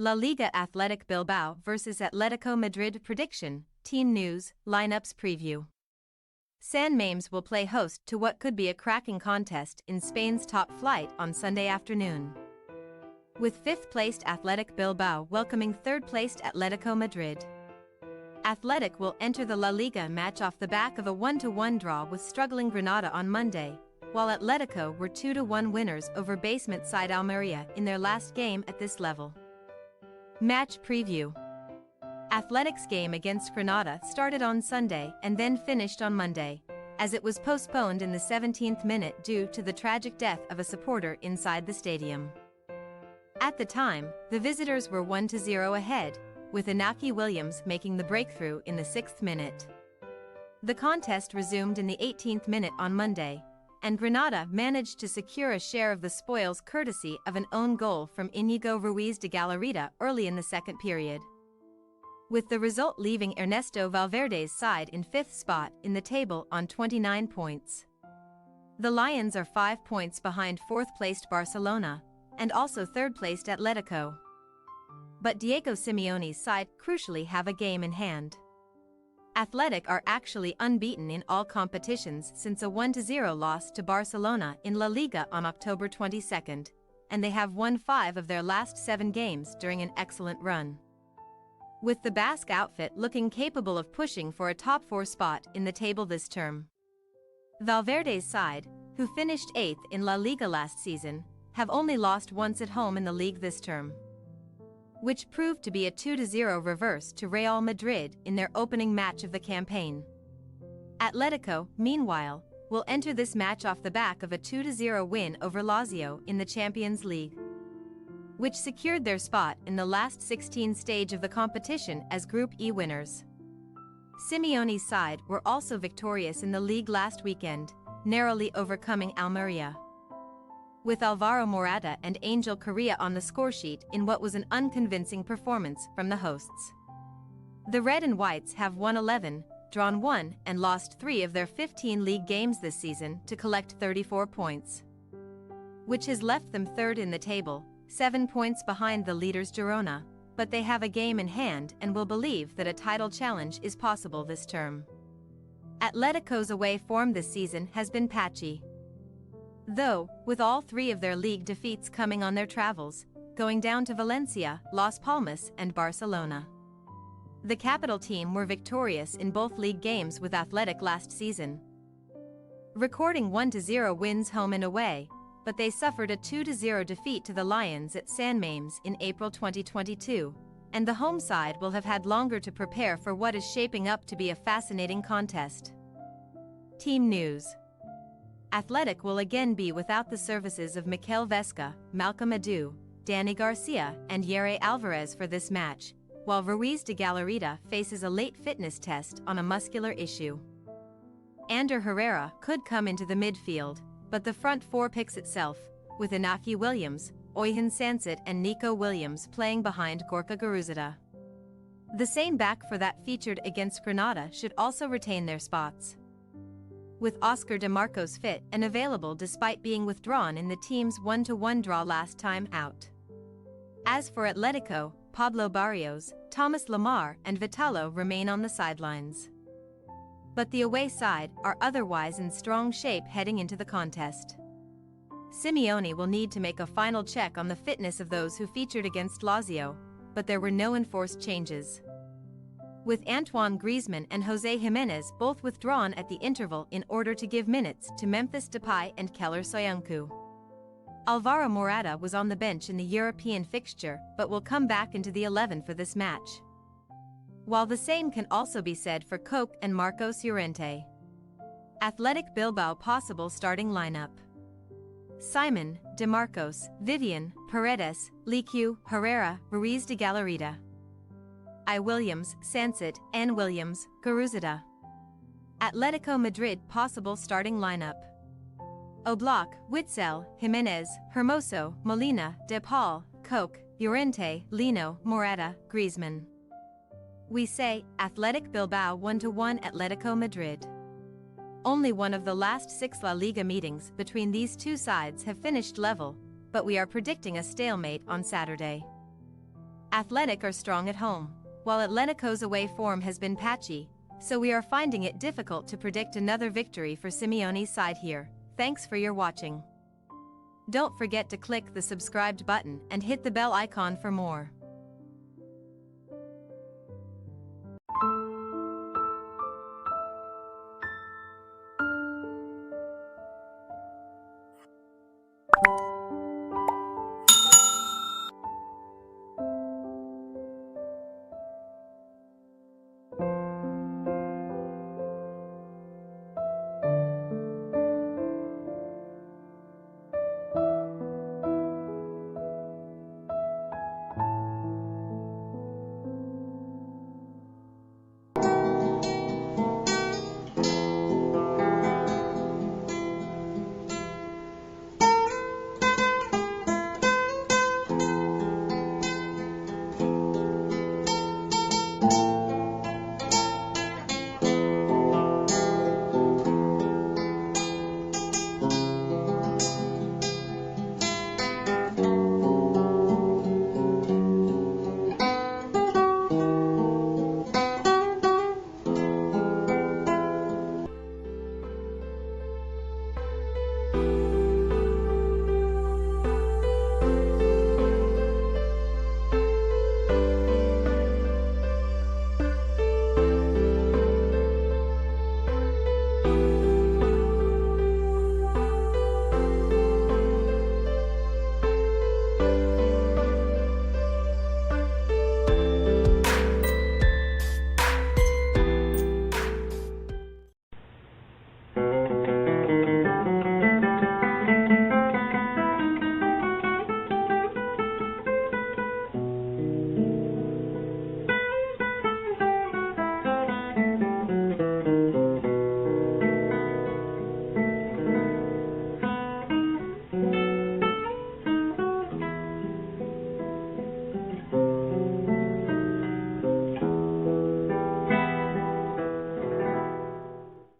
La Liga Athletic Bilbao vs Atletico Madrid prediction, team news, lineups preview. San Mames will play host to what could be a cracking contest in Spain's top flight on Sunday afternoon, with 5th-placed Athletic Bilbao welcoming 3rd-placed Atletico Madrid. Athletic will enter the La Liga match off the back of a 1-1 draw with struggling Granada on Monday, while Atletico were 2-1 winners over basement side Almeria in their last game at this level. Match preview. Athletic's game against Granada started on Sunday and then finished on Monday, as it was postponed in the 17th minute due to the tragic death of a supporter inside the stadium. At the time, the visitors were 1-0 ahead, with Inaki Williams making the breakthrough in the 6th minute. The contest resumed in the 18th minute on Monday, and Granada managed to secure a share of the spoils courtesy of an own goal from Íñigo Ruiz de Galarreta early in the second period, with the result leaving Ernesto Valverde's side in 5th spot in the table on 29 points. The Lions are 5 points behind 4th-placed Barcelona, and also 3rd-placed Atletico. But Diego Simeone's side crucially have a game in hand. Athletic are actually unbeaten in all competitions since a 1-0 loss to Barcelona in La Liga on October 22, and they have won 5 of their last 7 games during an excellent run, with the Basque outfit looking capable of pushing for a top 4 spot in the table this term. Valverde's side, who finished 8th in La Liga last season, have only lost once at home in the league this term, which proved to be a 2-0 reverse to Real Madrid in their opening match of the campaign. Atletico, meanwhile, will enter this match off the back of a 2-0 win over Lazio in the Champions League, which secured their spot in the last 16 stage of the competition as Group E winners. Simeone's side were also victorious in the league last weekend, narrowly overcoming Almeria, with Alvaro Morata and Angel Correa on the scoresheet in what was an unconvincing performance from the hosts. The Red and Whites have won 11, drawn 1 and lost 3 of their 15 league games this season to collect 34 points, which has left them 3rd in the table, 7 points behind the leaders Girona, but they have a game in hand and will believe that a title challenge is possible this term. Atletico's away form this season has been patchy, though, with all 3 of their league defeats coming on their travels, going down to Valencia, Las Palmas and Barcelona. The capital team were victorious in both league games with Athletic last season, recording 1-0 wins home and away, but they suffered a 2-0 defeat to the Lions at San Mames in April 2022, and the home side will have had longer to prepare for what is shaping up to be a fascinating contest. Team news. Athletic will again be without the services of Mikel Vesca, Malcolm Adu, Dani Garcia and Yere Alvarez for this match, while Ruiz de Galarreta faces a late fitness test on a muscular issue. Ander Herrera could come into the midfield, but the front 4 picks itself, with Inaki Williams, Oyhan Sansit and Nico Williams playing behind Gorka Guruzeta. The same back four that featured against Granada should also retain their spots, with Oscar De Marcos fit and available despite being withdrawn in the team's 1-1 draw last time out. As for Atletico, Pablo Barrios, Thomas Lemar and Vitalo remain on the sidelines, but the away side are otherwise in strong shape heading into the contest. Simeone will need to make a final check on the fitness of those who featured against Lazio, but there were no enforced changes, with Antoine Griezmann and Jose Jimenez both withdrawn at the interval in order to give minutes to Memphis Depay and Keller Soyuncu. Alvaro Morata was on the bench in the European fixture but will come back into the 11 for this match, while the same can also be said for Koke and Marcos Llorente. Athletic Bilbao possible starting lineup: Simon, De Marcos, Vivian, Paredes, Licu, Herrera, Ruiz de Galarreta, I. Williams, Sansit, N. Williams, Guruzeta. Atletico Madrid possible starting lineup: Oblak, Witsel, Jimenez, Hermoso, Molina, De Paul, Koke, Llorente, Lino, Morata, Griezmann. We say, Athletic Bilbao 1-1 Atletico Madrid. Only one of the last 6 La Liga meetings between these two sides have finished level, but we are predicting a stalemate on Saturday. Athletic are strong at home, while Atletico's away form has been patchy, so we are finding it difficult to predict another victory for Simeone's side here. Thanks for your watching. Don't forget to click the subscribed button and hit the bell icon for more.